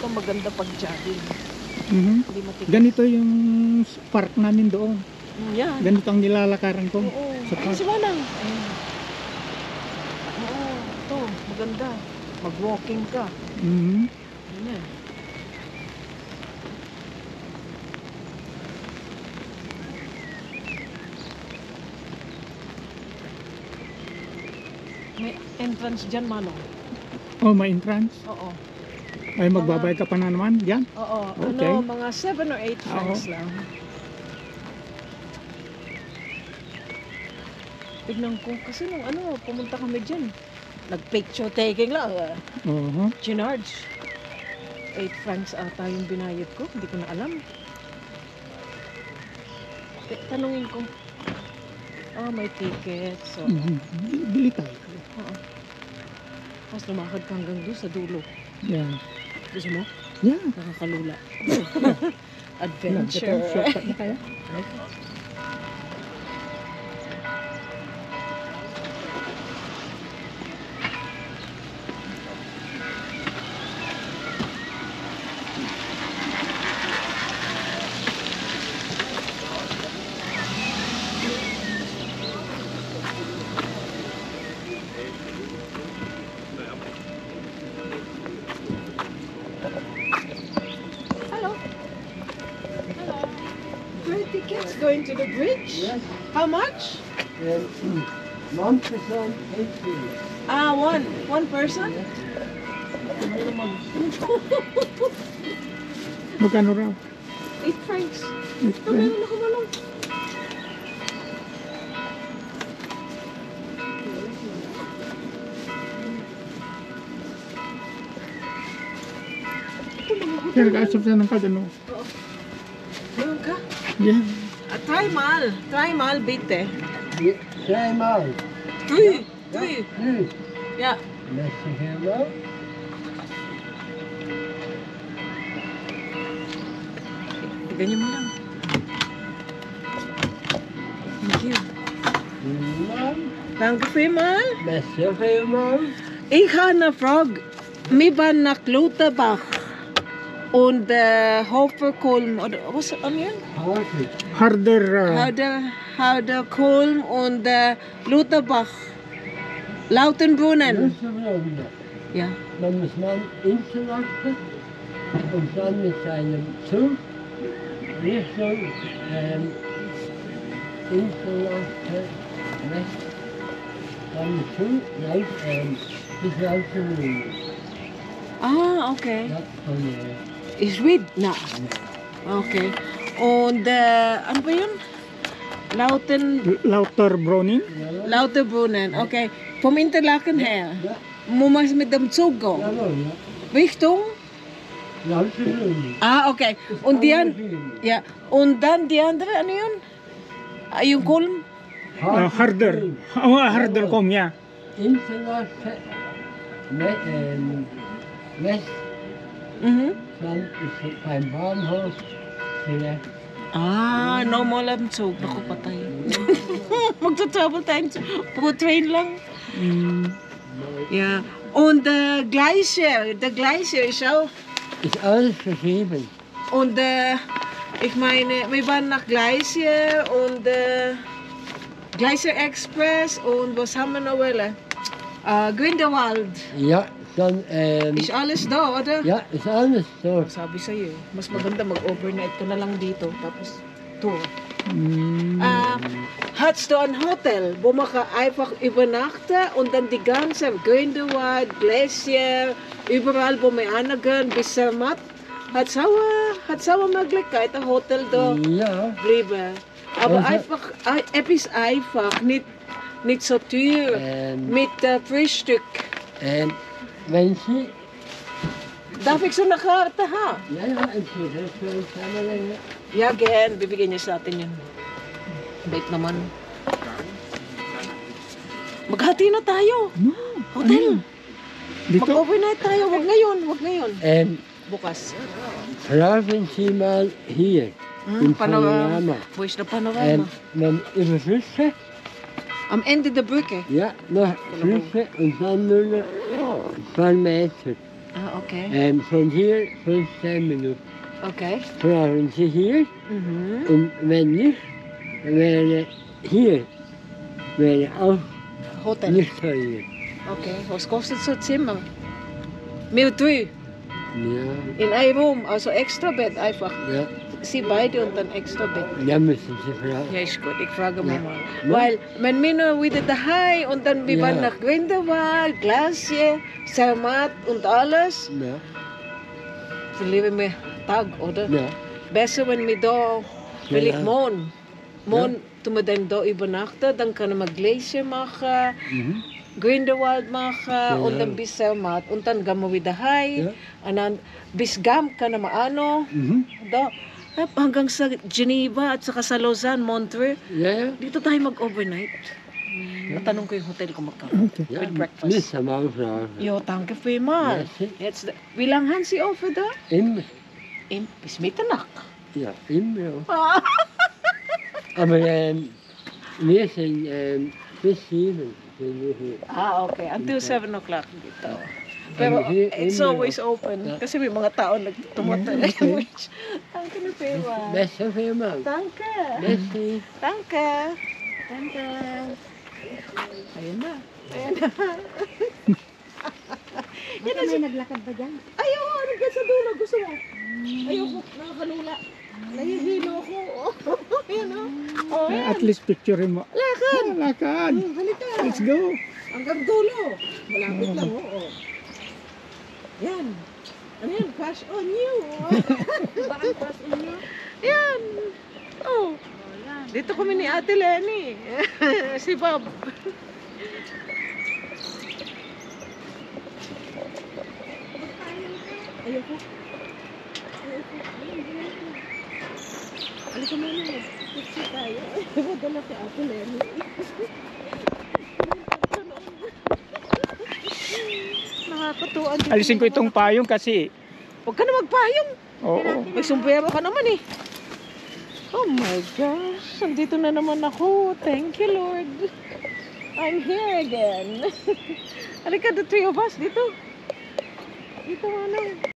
Ito maganda pag jogging. Hindi matigas. Ganito yung park namin doon. Yan. Ganito ang nilalakaran ko. Oo. Sa park. Si Manang. Ayan. Oo. Ito. Maganda. Mag-walking ka. Ganyan. May entrance dyan, Manong. Oh, may entrance. Oo. Ay, magbabayad ka pa na naman dyan? Oo. Okay. Ano, mga 7 or 8 francs lang. Tignan ko. Kasi nung ano, pumunta kami dyan. Nag-picture taking lang. Oo. Ginarge. 8 francs ata yung binayad ko. Hindi ko na alam. Tanungin ko. Oh, may ticket. So, Bili tayo. oo. Tapos lumakad ka hanggang doon sa dulo. Yeah. Gusto mo? Yeah. Nakakalula. Ito, Adventure. shortcut na kaya? Hello. Hello. Free tickets going to the bridge? Yes. How much? 1% 80. Ah, one person? Magkano raw? 8 francs. Ito, Meron ako malong. Kaya nag-asap siya ng kagano. Meron ka? Yeah. Try mal, bitte. Zweimal. Three. Yeah. Merci helemaal. Ganyan mo lang. Thank you. Helemaal. Danke vielmals. Merci helemaal. Ich habe eine Frage. Wir waren nach Lutherbach und Hoferkolm oder was am Jan? Hartelijk. Harder. Hauderkolm und Lutherbach. Lautenbrunnen. Russenbrunnen. Ja. Dan is man insgelassen und dann mit seinem Zug Richtung insgelassen West. Dann mit Zug bis Lautenbrunnen. Ah, okay. Ja, von Ist Schwed? Na. Okay. Und ano ba yun? Lauter Browning. Lauterbrunnen. Okay. Vom Interlaken her. Ja, Muss man mit dem Zug gehen? jawohl, ja. Richtung? Lautenbrunnen. Ah, okay. Und die ja. Und dann die andere, ano yun? Yung Kulm? Harder. Oh, harder kom, yeah. Insgelassen West. Mhm. Dann ist es beim Bahnhof direkt. Ah, no more lang Zug. Naku, patay. Magta-travel tayo. Puro train lang. Ja. Und der Gleischer ist auch. Ist alles verschieben. Und ich meine, wir waren nach Gleischer und Gleischer Express und was haben wir noch wollen? Grindelwald. Ja, dann, Ist alles da, oder? ja, ist alles so. Sabi sa'yo, mas maganda mag-overnight ka na lang dito, tapos tour. Hast du ein Hotel, wo man einfach übernachten und dann die ganze Grindelwald, Glacier, überall, wo wir hingehen, bis Zermatt, hat's auch Möglichkeit, ein Hotel da Ja, bleiben. Aber Also- einfach, etwas einfach, nicht so teuer, mit Frühstück. wenn Sie, Darf ich so eine Karte haben? ja, ist das Restaurant zusammenlegen? Ja, gern. Bibigyan niya sa atin yun. Bait naman. Maghati na tayo. Hotel. Dito? Mag-overnight tayo. Wag ngayon. Bukas. Schlafen Sie mal hier, im Panorama. Wo ist der Panorama? Dann über Flüsse, Am Ende der Brücke. ja, noch Flüsse und dann nur noch ein paar Meter. Ah, okay. En van hier 15 Minuten Okay. fahren sie hier Mhm. und wenn nicht, wäre hier, wäre auch Hotel. nicht teuer. Okay. Was kostet so ein Zimmer? Wir drei. Ja, In einem Raum, also extra Bett einfach. ja, Sie beide und dann extra Bett. ja müssen Sie fragen. Ja, ist gut. Ich frage mal Ja. mal. Ja. Weil, wenn wir noch wieder daheim und dann wir Ja. waren nach Grindelwald, Glacier, Zermatt und alles, Ja, verlieren wir Tag, oder? ja, Besser, wenn wir da, vielleicht Ja. morgen. Morgen tun wir dann da übernachten, dann können wir Glacier machen, mhm. Grindelwald machen und Ja. dann bis Zermatt. Und dann gehen wir wieder heim. Ja. Und dann bis Gam können wir ano, Mhm. da, hanggang sa Geneva at saka sa Lausanne, Montreux. Ja, ja. Dito tayo mag-overnight. Tanong ko yung hotel kung magkano. Okay. Ja, With breakfast. müssen wir auch fragen. Jo, danke vielmals. Ja, Jetzt, wie lange haben Sie offen da? Immer, Bis Mitternacht. ja, immer. Ah. Aber wir sind bis 7 sind wir hier. Okay. Until 7 o'clock dito. Pero Here, it's in- always open. Ja. Kasi may mga tao nagtumatay. Danke na vielmals. Beste Firma. Danke. Merci. Danke. Danke. Ayun na. Ayun na. Baka may naglakad ba dyan? Ayaw, ano ka sa dulo? Gusto mo? Ayaw ko, nakakanula. Nahihilo ko. Ayan o. Oh, Eh, ayan. at least picture mo. Lakad. Lakad. Halika. Let's go. Hanggang dulo. Malapit lang, oo. Yan. Ano yan? Cash on you. Baka pass inyo? Yan. Oh. Dito kami ni Ate Lenny. Si Bob. Ayoko. Ayoko. Halika muna. Mag-picture tayo. Madala si Ate Lenny. Nakakatuwa. dito Alisin ko yung itong mga- payong kasi. Huwag ka na magpayong. Oo. May sombrero ka naman eh. Oh my gosh. Andito na naman ako. Thank you, Lord. I'm here again. Halika, the three of us. Dito. Dito, ano.